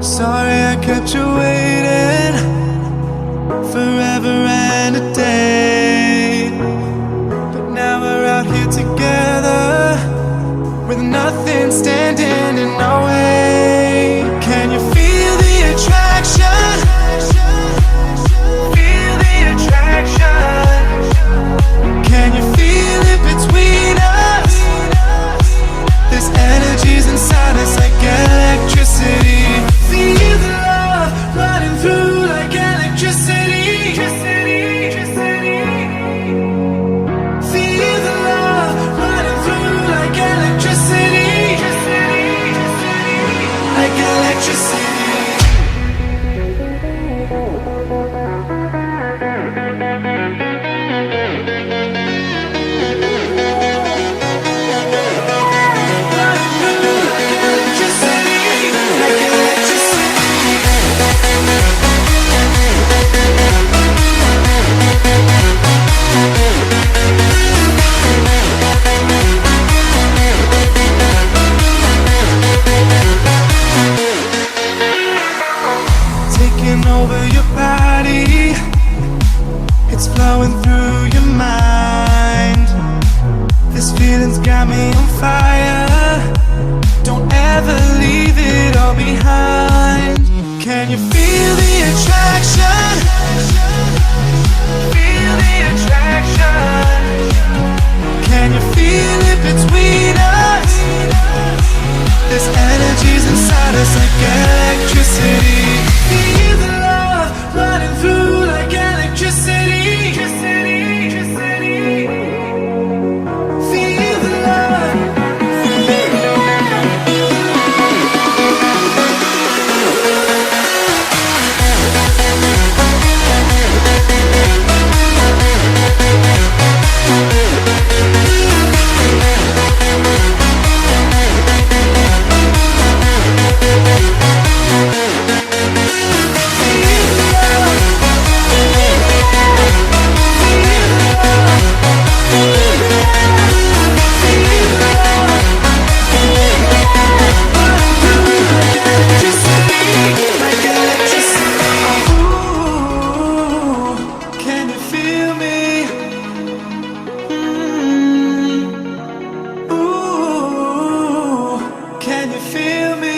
Sorry I kept you waiting forever and a day, but now we're out here together with nothing standing in our way. Can you feel the attraction? Feel the attraction. Can you feel it between us? This energy's inside us like electricity. Feel the love running through like electricity. Feel the love running through like electricity. Like electricity. Taking over your body, it's flowing through your mind. This feeling's got me on fire. Don't ever leave it all behind. Can you feel the attraction? Feel the attraction. Can you feel it between us? This energy's inside us like electricity. Feel the love running through like electricity. Feel the love. Can you feel me?